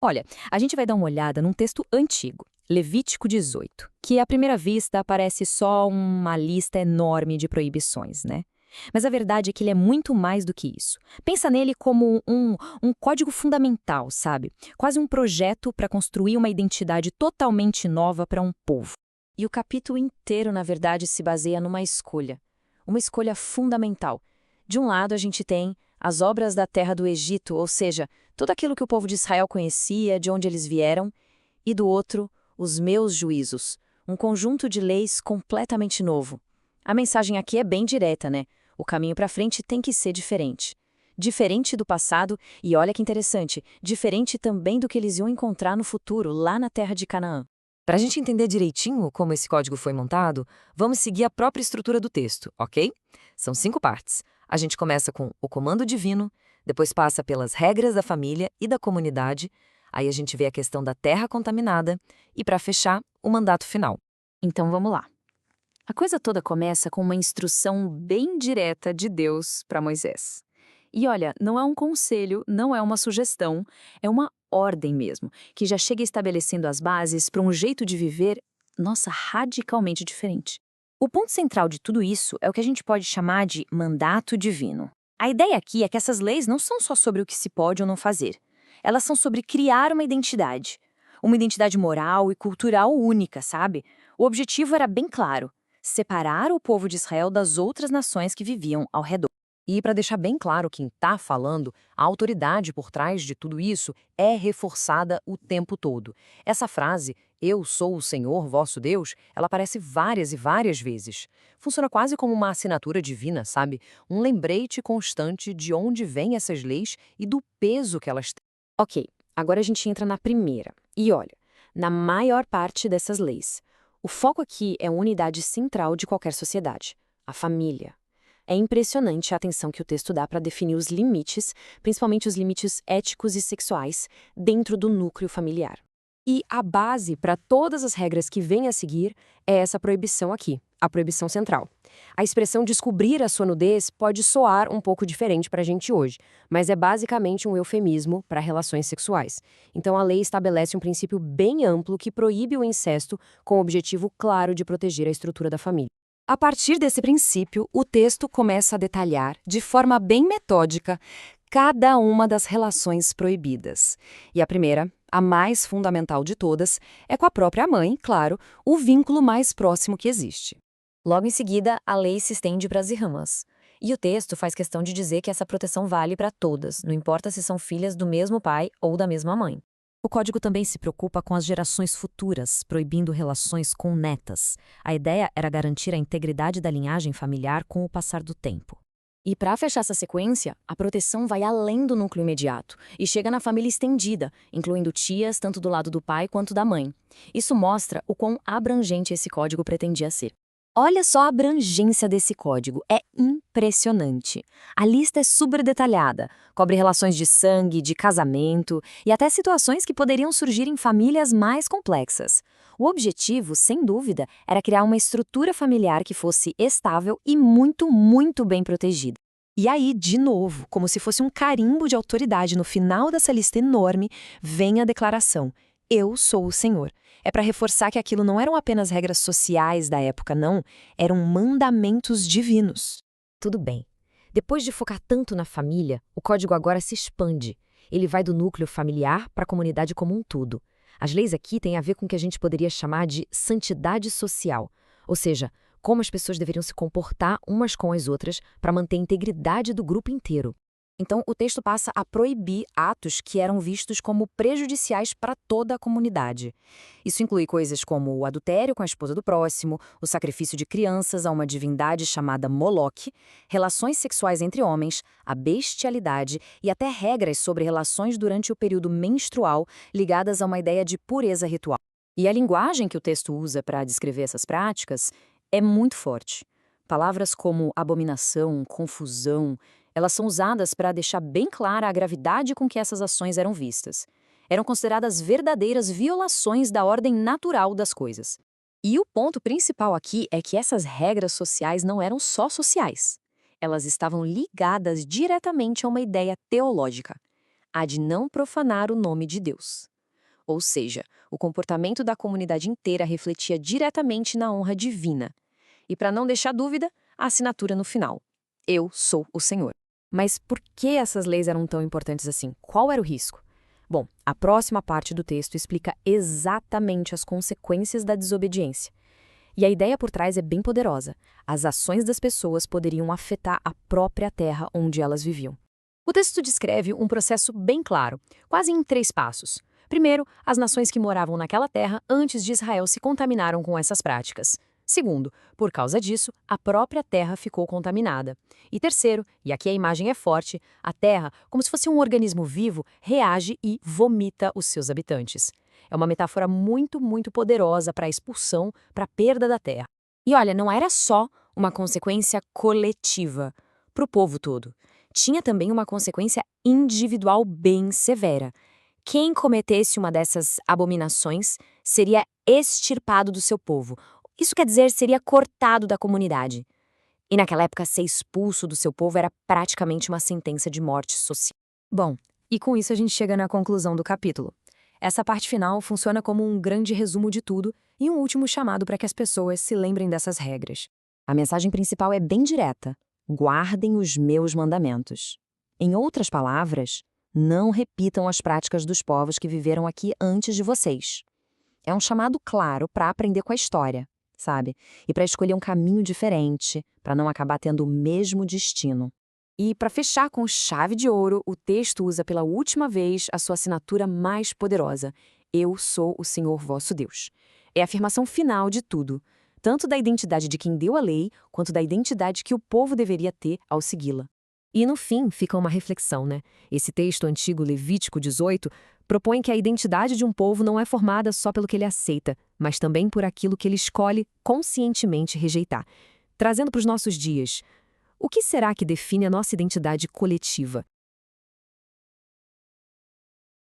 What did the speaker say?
Olha, a gente vai dar uma olhada num texto antigo, Levítico 18, que à primeira vista parece só uma lista enorme de proibições, né? Mas a verdade é que ele é muito mais do que isso. Pensa nele como um código fundamental, sabe? Quase um projeto para construir uma identidade totalmente nova para um povo. E o capítulo inteiro, na verdade, se baseia numa escolha. Uma escolha fundamental. De um lado, a gente tem as obras da terra do Egito, ou seja, tudo aquilo que o povo de Israel conhecia, de onde eles vieram, e do outro, os meus juízos, um conjunto de leis completamente novo. A mensagem aqui é bem direta, né? O caminho para frente tem que ser diferente. Diferente do passado, e olha que interessante, diferente também do que eles iam encontrar no futuro, lá na terra de Canaã. Para a gente entender direitinho como esse código foi montado, vamos seguir a própria estrutura do texto, ok? São 5 partes. A gente começa com o comando divino, depois passa pelas regras da família e da comunidade, aí a gente vê a questão da terra contaminada e, para fechar, o mandato final. Então vamos lá. A coisa toda começa com uma instrução bem direta de Deus para Moisés. E olha, não é um conselho, não é uma sugestão, é uma ordem mesmo, que já chega estabelecendo as bases para um jeito de viver, nossa, radicalmente diferente. O ponto central de tudo isso é o que a gente pode chamar de mandato divino. A ideia aqui é que essas leis não são só sobre o que se pode ou não fazer. Elas são sobre criar uma identidade. Uma identidade moral e cultural única, sabe? O objetivo era bem claro: separar o povo de Israel das outras nações que viviam ao redor. E para deixar bem claro quem está falando, a autoridade por trás de tudo isso é reforçada o tempo todo. Essa frase, "Eu sou o Senhor, vosso Deus", ela aparece várias e várias vezes. Funciona quase como uma assinatura divina, sabe? Um lembrete constante de onde vêm essas leis e do peso que elas têm. Ok, agora a gente entra na primeira. E olha, na maior parte dessas leis, o foco aqui é a unidade central de qualquer sociedade, a família. É impressionante a atenção que o texto dá para definir os limites, principalmente os limites éticos e sexuais, dentro do núcleo familiar. E a base para todas as regras que vêm a seguir é essa proibição aqui, a proibição central. A expressão descobrir a sua nudez pode soar um pouco diferente para a gente hoje, mas é basicamente um eufemismo para relações sexuais. Então a lei estabelece um princípio bem amplo que proíbe o incesto com o objetivo claro de proteger a estrutura da família. A partir desse princípio, o texto começa a detalhar, de forma bem metódica, cada uma das relações proibidas. E a primeira, a mais fundamental de todas, é com a própria mãe, claro, o vínculo mais próximo que existe. Logo em seguida, a lei se estende para as irmãs. E o texto faz questão de dizer que essa proteção vale para todas, não importa se são filhas do mesmo pai ou da mesma mãe. O código também se preocupa com as gerações futuras, proibindo relações com netas. A ideia era garantir a integridade da linhagem familiar com o passar do tempo. E para fechar essa sequência, a proteção vai além do núcleo imediato e chega na família estendida, incluindo tias tanto do lado do pai quanto da mãe. Isso mostra o quão abrangente esse código pretendia ser. Olha só a abrangência desse código, é impressionante. A lista é super detalhada, cobre relações de sangue, de casamento e até situações que poderiam surgir em famílias mais complexas. O objetivo, sem dúvida, era criar uma estrutura familiar que fosse estável e muito, muito bem protegida. E aí, de novo, como se fosse um carimbo de autoridade no final dessa lista enorme, vem a declaração: Eu sou o Senhor. É para reforçar que aquilo não eram apenas regras sociais da época, não. Eram mandamentos divinos. Tudo bem. Depois de focar tanto na família, o código agora se expande. Ele vai do núcleo familiar para a comunidade como um todo. As leis aqui têm a ver com o que a gente poderia chamar de santidade social, ou seja, como as pessoas deveriam se comportar umas com as outras para manter a integridade do grupo inteiro. Então, o texto passa a proibir atos que eram vistos como prejudiciais para toda a comunidade. Isso inclui coisas como o adultério com a esposa do próximo, o sacrifício de crianças a uma divindade chamada Moloque, relações sexuais entre homens, a bestialidade e até regras sobre relações durante o período menstrual ligadas a uma ideia de pureza ritual. E a linguagem que o texto usa para descrever essas práticas é muito forte. Palavras como abominação, confusão, elas são usadas para deixar bem clara a gravidade com que essas ações eram vistas. Eram consideradas verdadeiras violações da ordem natural das coisas. E o ponto principal aqui é que essas regras sociais não eram só sociais. Elas estavam ligadas diretamente a uma ideia teológica. a de não profanar o nome de Deus. Ou seja, o comportamento da comunidade inteira refletia diretamente na honra divina. E para não deixar dúvida, a assinatura no final. Eu sou o Senhor. Mas por que essas leis eram tão importantes assim? Qual era o risco? Bom, a próxima parte do texto explica exatamente as consequências da desobediência. E a ideia por trás é bem poderosa. As ações das pessoas poderiam afetar a própria terra onde elas viviam. O texto descreve um processo bem claro, quase em 3 passos. Primeiro, as nações que moravam naquela terra antes de Israel se contaminaram com essas práticas. Segundo, por causa disso, a própria terra ficou contaminada. E terceiro, e aqui a imagem é forte, a terra, como se fosse um organismo vivo, reage e vomita os seus habitantes. É uma metáfora muito, muito poderosa para a expulsão, para a perda da terra. E olha, não era só uma consequência coletiva para o povo todo. Tinha também uma consequência individual bem severa. Quem cometesse uma dessas abominações seria extirpado do seu povo. Isso quer dizer, seria cortado da comunidade. E naquela época, ser expulso do seu povo era praticamente uma sentença de morte social. Bom, e com isso a gente chega na conclusão do capítulo. Essa parte final funciona como um grande resumo de tudo e um último chamado para que as pessoas se lembrem dessas regras. A mensagem principal é bem direta: guardem os meus mandamentos. Em outras palavras, não repitam as práticas dos povos que viveram aqui antes de vocês. É um chamado claro para aprender com a história, sabe? E para escolher um caminho diferente, para não acabar tendo o mesmo destino. E para fechar com chave de ouro, o texto usa pela última vez a sua assinatura mais poderosa: Eu sou o Senhor vosso Deus. É a afirmação final de tudo, tanto da identidade de quem deu a lei, quanto da identidade que o povo deveria ter ao segui-la. E no fim fica uma reflexão, né? Esse texto antigo, Levítico 18, propõe que a identidade de um povo não é formada só pelo que ele aceita, mas também por aquilo que ele escolhe conscientemente rejeitar. Trazendo para os nossos dias, o que será que define a nossa identidade coletiva?